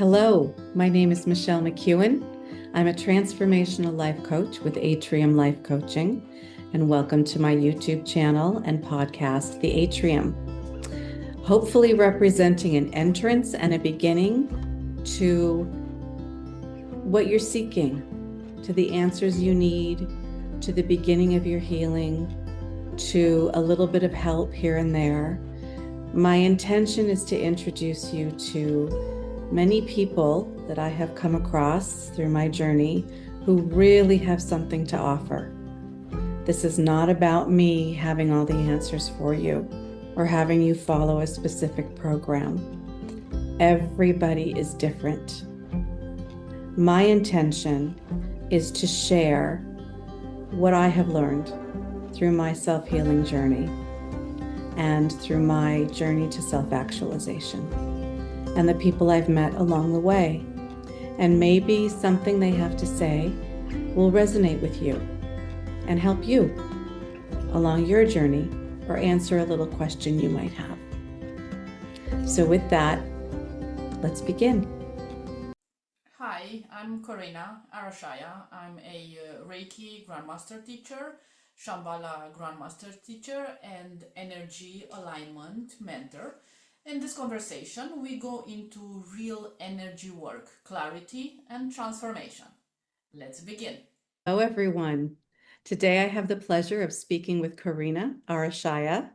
Hello, my name is Michelle McEwen. I'm a transformational life coach with Atrium Life Coaching, and welcome to my YouTube channel and podcast, The Atrium. Hopefully representing an entrance and a beginning to what you're seeking, to the answers you need, to the beginning of your healing, to a little bit of help here and there. My intention is to introduce you to many people that I have come across through my journey who really have something to offer. This is not about me having all the answers for you or having you follow a specific program. Everybody is different. My intention is to share what I have learned through my self-healing journey and through my journey to self-actualization, and the people I've met along the way. And maybe something they have to say will resonate with you and help you along your journey or answer a little question you might have. So with that, let's begin. Hi, I'm Karuna. I'm a Reiki Grandmaster Teacher, Shamballa Grandmaster Teacher, and Energy Alignment Mentor. In this conversation, we go into real energy work, clarity, and transformation. Let's begin. Hello, everyone. Today I have the pleasure of speaking with Karuna Arashaya,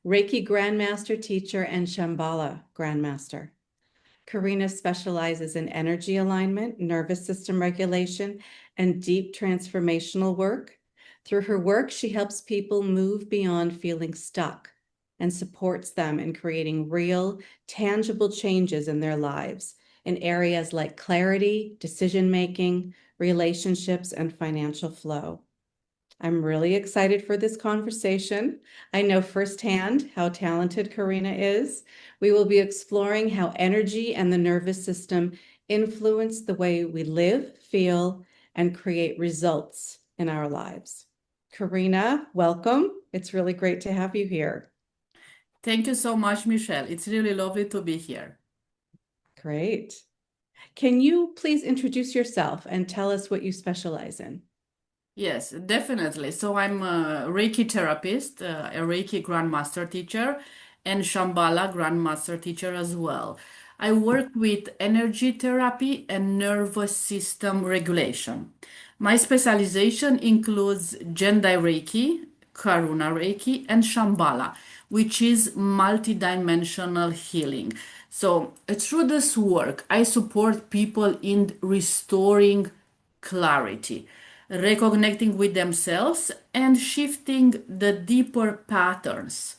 Reiki Grandmaster Teacher and Shamballa Grandmaster. Karuna specializes in energy alignment, nervous system regulation, and deep transformational work. Through her work, she helps people move beyond feeling stuck and supports them in creating real, tangible changes in their lives in areas like clarity, decision-making, relationships, and financial flow. I'm really excited for this conversation. I know firsthand how talented Karuna is. We will be exploring how energy and the nervous system influence the way we live, feel, and create results in our lives. Karuna, welcome. It's really great to have you here. Thank you so much, Michelle. It's really lovely to be here. Great. Can you please introduce yourself and tell us what you specialize in? Yes, definitely. So I'm a Reiki therapist, a Reiki Grandmaster Teacher, and Shambhala Grandmaster Teacher as well. I work with energy therapy and nervous system regulation. My specialization includes Gendai Reiki, Karuna Reiki, and Shambhala, which is multidimensional healing. So through this work, I support people in restoring clarity, reconnecting with themselves, and shifting the deeper patterns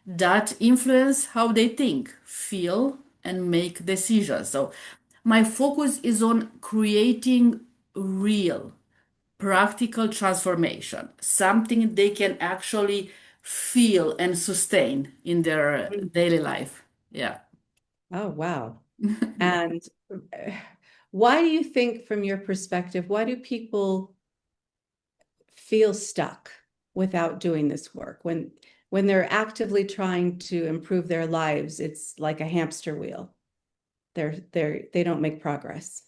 that influence how they think, feel, and make decisions. So, my focus is on creating real, practical transformation, something they can actually feel and sustain in their daily life. Yeah. Oh, wow. And why do you think, from your perspective, why do people feel stuck without doing this work? When they're actively trying to improve their lives, it's like a hamster wheel. They don't make progress.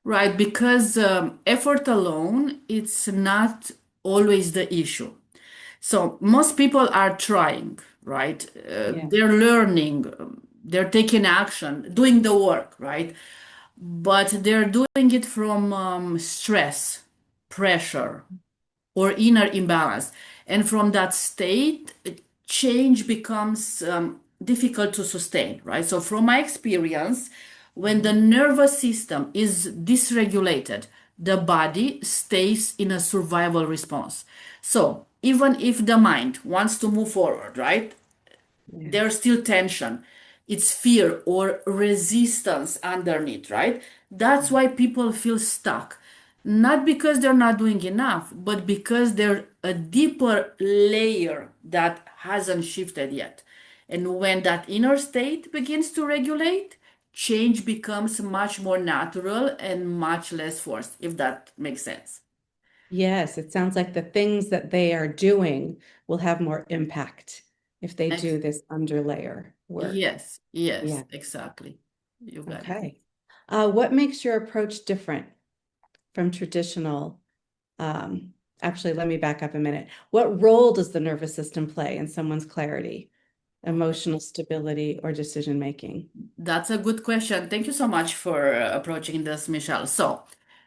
Right, because effort alone, it's not always the issue. So most people are trying, right? Yeah. They're learning, they're taking action, doing the work, right? But they're doing it from stress, pressure, or inner imbalance. And from that state, change becomes difficult to sustain, right? So, from my experience, when the nervous system is dysregulated, the body stays in a survival response. So, even if the mind wants to move forward, right? Yeah. There's still tension. It's fear or resistance underneath, right? That's why people feel stuck. Not because they're not doing enough, but because there's a deeper layer that hasn't shifted yet. And when that inner state begins to regulate, change becomes much more natural and much less forced, if that makes sense. Yes, it sounds like the things that they are doing will have more impact if they Ex- do this underlayer work. yes, yes, Yeah. exactly. You got it. Okay. What makes your approach different from traditional? Um, Actually, let me back up a minute. What role does the nervous system play in someone's clarity, emotional stability, or decision making? That's a good question. Thank you so much for approaching this, Michelle. So,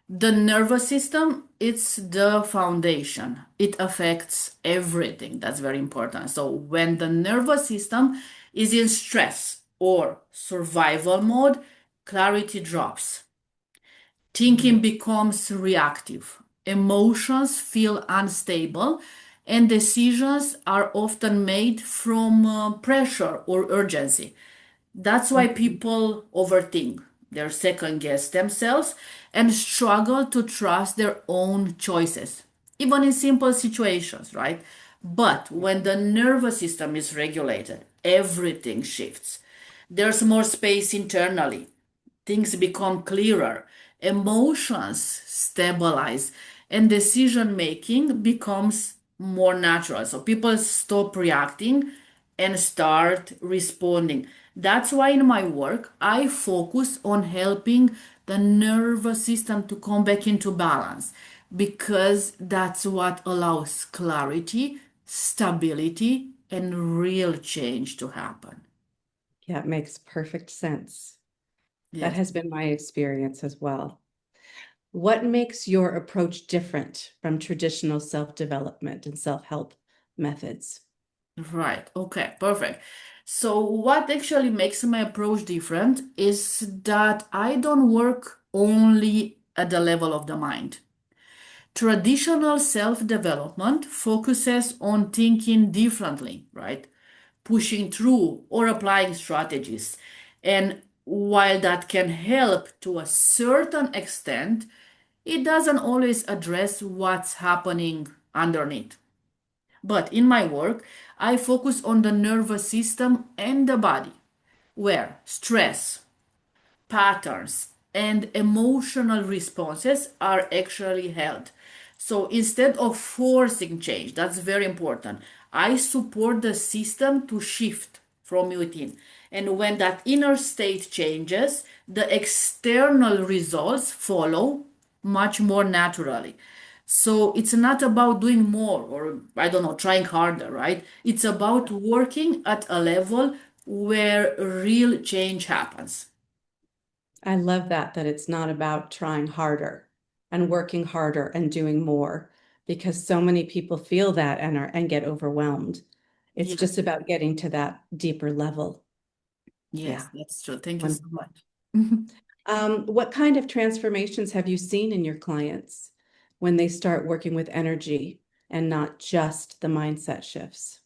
the nervous system, it's the foundation. It affects everything. That's very important. So, when the nervous system is in stress or survival mode, clarity drops. Thinking Mm. becomes reactive. Emotions feel unstable, and decisions are often made from pressure or urgency. That's why Mhm. people overthink, they second guess themselves, and struggle to trust their own choices, even in simple situations, right? But when the nervous system is regulated, everything shifts. There's more space internally, things become clearer, emotions stabilize, and decision making becomes more natural. So people stop reacting and start responding. That's why in my work, I focus on helping the nervous system to come back into balance because that's what allows clarity, stability, and real change to happen. Yeah, it makes perfect sense. That Yes. has been my experience as well. What makes your approach different from traditional self-development and self-help methods? Right. Okay. Perfect. So, what actually makes my approach different is that I don't work only at the level of the mind. Traditional self development focuses on thinking differently, right? Pushing through or applying strategies. And while that can help to a certain extent, it doesn't always address what's happening underneath. But in my work, I focus on the nervous system and the body, where stress, patterns, and emotional responses are actually held. So instead of forcing change, that's very important, I support the system to shift from within. And when that inner state changes, the external results follow much more naturally. So it's not about doing more or, I don't know, trying harder, right? It's about working at a level where real change happens. I love that it's not about trying harder and working harder and doing more because so many people feel that and get overwhelmed. It's just Yes, about getting to that deeper level. yes, Yeah. that's true. Thank you so Wonderful. much. What kind of transformations have you seen in your clients when they start working with energy and not just the mindset shifts?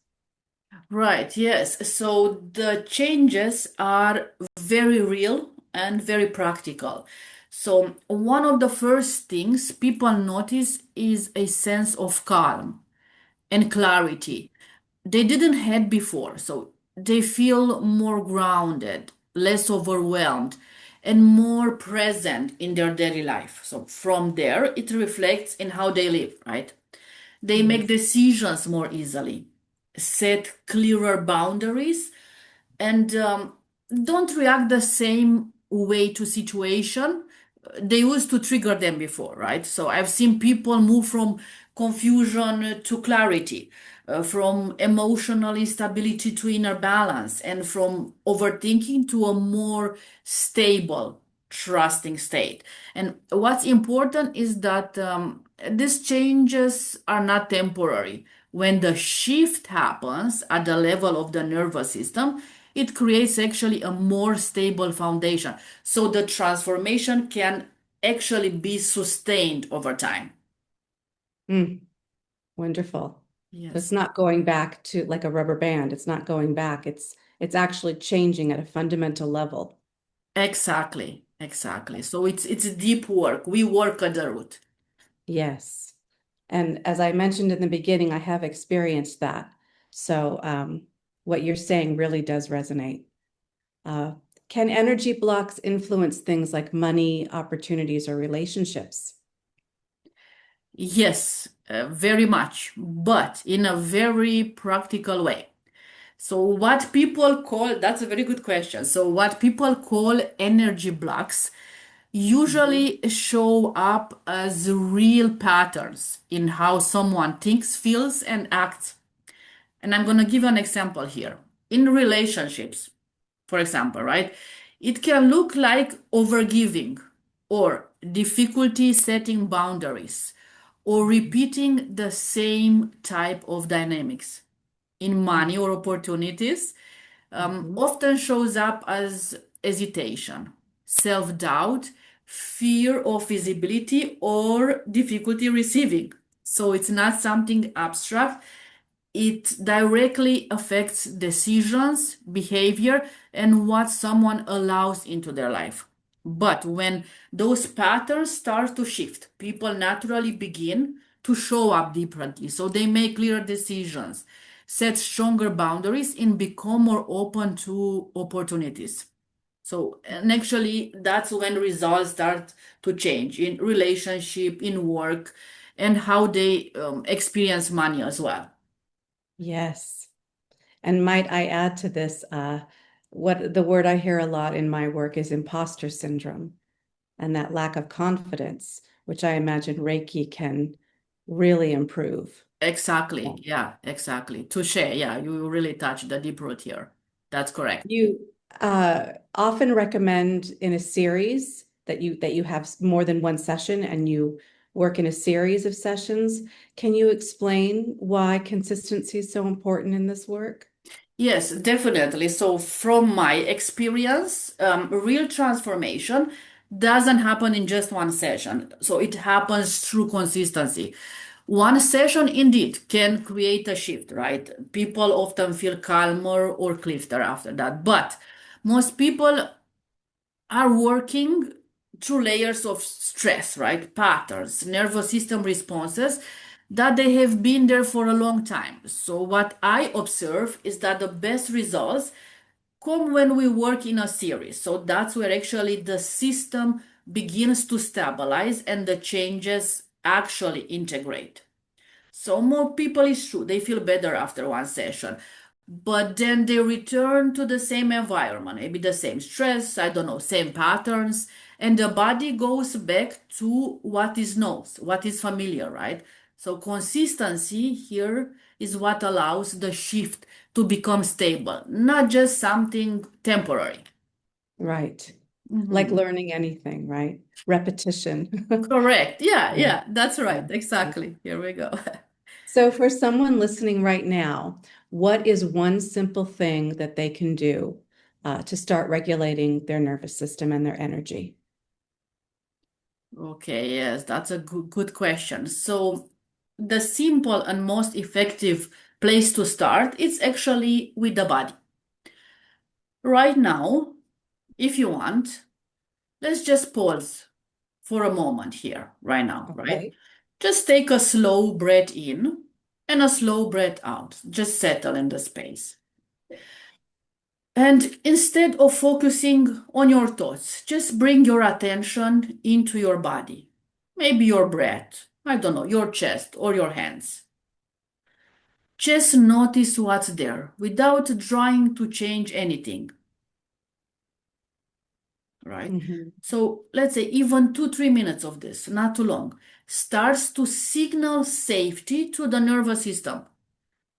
Right, yes. So the changes are very real and very practical. So one of the first things people notice is a sense of calm and clarity they didn't have before. So they feel more grounded, less overwhelmed, and more present in their daily life. So from there, it reflects in how they live, right? They make Yes. decisions more easily, set clearer boundaries, and don't react the same way to situation they used to trigger them before, right? So I've seen people move from confusion to clarity, from emotional instability to inner balance, and from overthinking to a more stable, trusting state. And what's important is that these changes are not temporary. When the shift happens at the level of the nervous system, it creates actually a more stable foundation. So the transformation can actually be sustained over time. Mm, wonderful. So it's Yes, not going back to like a rubber band. It's not going back. It's actually changing at a fundamental level. exactly, exactly. So it's deep work. We work at the root. Yes. And as I mentioned in the beginning, I have experienced that. So what you're saying really does resonate. Uh, can energy blocks influence things like money, opportunities, or relationships? Yes, very much, but in a very practical way. So what people call, that's a very good question. So what people call energy blocks Mhm. usually show up as real patterns in how someone thinks, feels, and acts. And I'm going to give you an example here. In relationships, for example, right? It can look like overgiving or difficulty setting boundaries or Mhm. repeating the same type of dynamics. In money or opportunities, Mhm. often shows up as hesitation, self doubt, fear of visibility, or difficulty receiving. So it's not something abstract, it directly affects decisions, behavior, and what someone allows into their life. But when those patterns start to shift, people naturally begin to show up differently. So they make clearer decisions, set stronger boundaries, and become more open to opportunities. So, and actually, that's when results start to change in relationship, in work, and how they experience money as well. Yes. And might I add to this, what the word I hear a lot in my work is imposter syndrome and that lack of confidence, which I imagine Reiki can really improve. Exactly. Yeah, exactly. Touche. Yeah, you really touched the deep root here. That's correct. You often recommend in a series that you have more than one session and you work in a series of sessions. Can you explain why consistency is so important in this work? Yes, definitely. So, from my experience, real transformation doesn't happen in just one session. So, it happens through consistency. One session indeed can create a shift, right? People often feel calmer or clearer after that. But most people are working through layers of stress, right? Patterns, nervous system responses that they have been there for a long time. So, what I observe is that the best results come when we work in a series. So, that's where actually the system begins to stabilize and the changes actually integrate. So more people is true, they feel better after one session. But then they return to the same environment, maybe the same stress, I don't know, same patterns, and the body goes back to what is known, what is familiar, right? So consistency here is what allows the shift to become stable, not just something temporary. Right. Like Mhm. learning anything, right? Repetition. Correct. Yeah, Yeah. yeah, that's Yeah. right. Exactly. Here we go. So for someone listening right now, what is one simple thing that they can do to start regulating their nervous system and their energy? Okay, yes, that's a good question. So, the simple and most effective place to start is actually with the body. Right now, if you want, let's just pause for a moment here, right now, right? Okay. Just take a slow breath in and a slow breath out. Just settle in the space. And instead of focusing on your thoughts, just bring your attention into your body. Maybe your breath, I don't know, your chest or your hands. Just notice what's there without trying to change anything, right? Mhm. So let's say even 2, 3 minutes of this, not too long, starts to signal safety to the nervous system.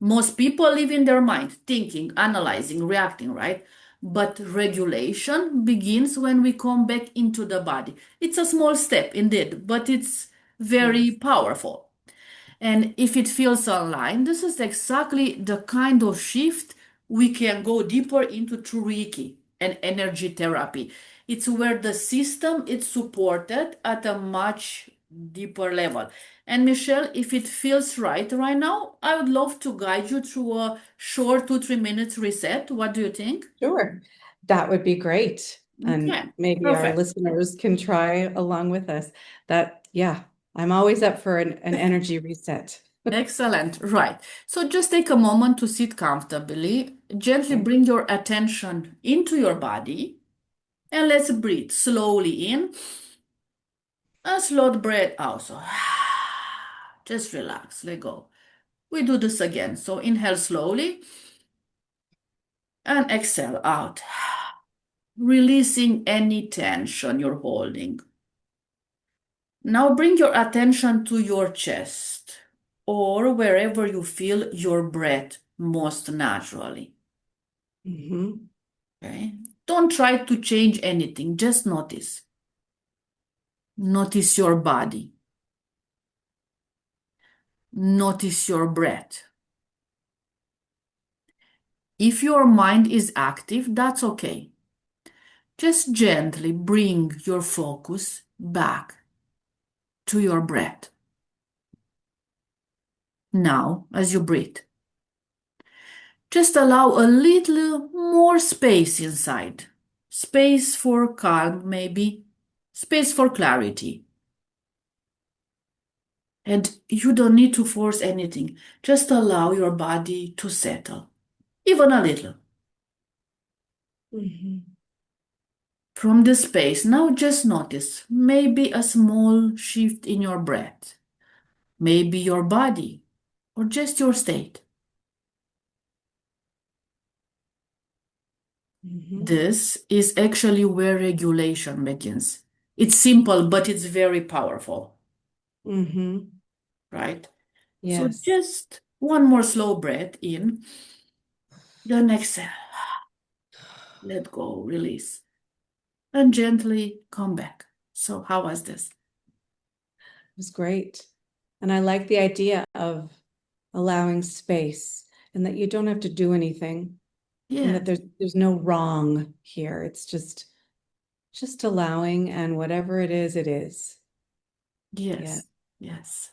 Most people live in their mind, thinking, analyzing, reacting, right? But regulation begins when we come back into the body. It's a small step indeed, but it's very Yes. powerful. And if it feels aligned, this is exactly the kind of shift we can go deeper into through Reiki and energy therapy. It's where the system is supported at a much deeper level. And Michelle, if it feels right now, I would love to guide you through a short 2, 3 minutes reset. What do you think? Sure. That would be great. Okay, And maybe our perfect. listeners can try along with us. Yeah, I'm always up for an energy reset. Excellent. Right. So just take a moment to sit comfortably. Gently Okay. bring your attention into your body and let's breathe slowly in and slow breath out. So just relax, let go. We do this again. So inhale slowly and exhale out. releasing any tension you're holding. Now bring your attention to your chest or wherever you feel your breath most naturally. Mm-hmm. Okay? Don't try to change anything, just notice. Notice your body. Notice your breath. If your mind is active, that's okay. Just gently bring your focus back to your breath. Now, as you breathe, just allow a little more space inside. Space for calm, maybe. Space for clarity. And you don't need to force anything. Just allow your body to settle, even a little. Mm-hmm. From the space, now just notice maybe a small shift in your breath, maybe your body, or just your state. Mm-hmm. This is actually where regulation begins. It's simple, but it's very powerful, Mm-hmm. right? So Yes. just one more slow breath in, then exhale, let go, release, and gently come back. So, how was this? It was great. And I like the idea of allowing space and that you don't have to do anything and that Yes, there's no wrong here. It's just allowing, and whatever it is, it is. Yeah. yes, yes.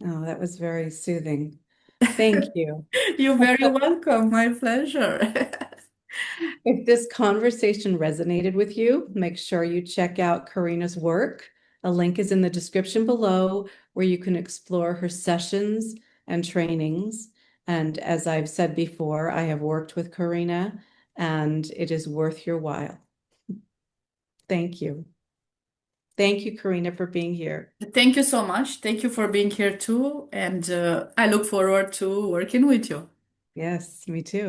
Oh, that was very soothing. Thank you. You're very welcome. My pleasure. If this conversation resonated with you, make sure you check out Karina's work. A link is in the description below where you can explore her sessions and trainings. And as I've said before, I have worked with Karina and it is worth your while. Thank you. Thank you, Karina, for being here. Thank you so much. Thank you for being here too. And I look forward to working with you. Yes, me too.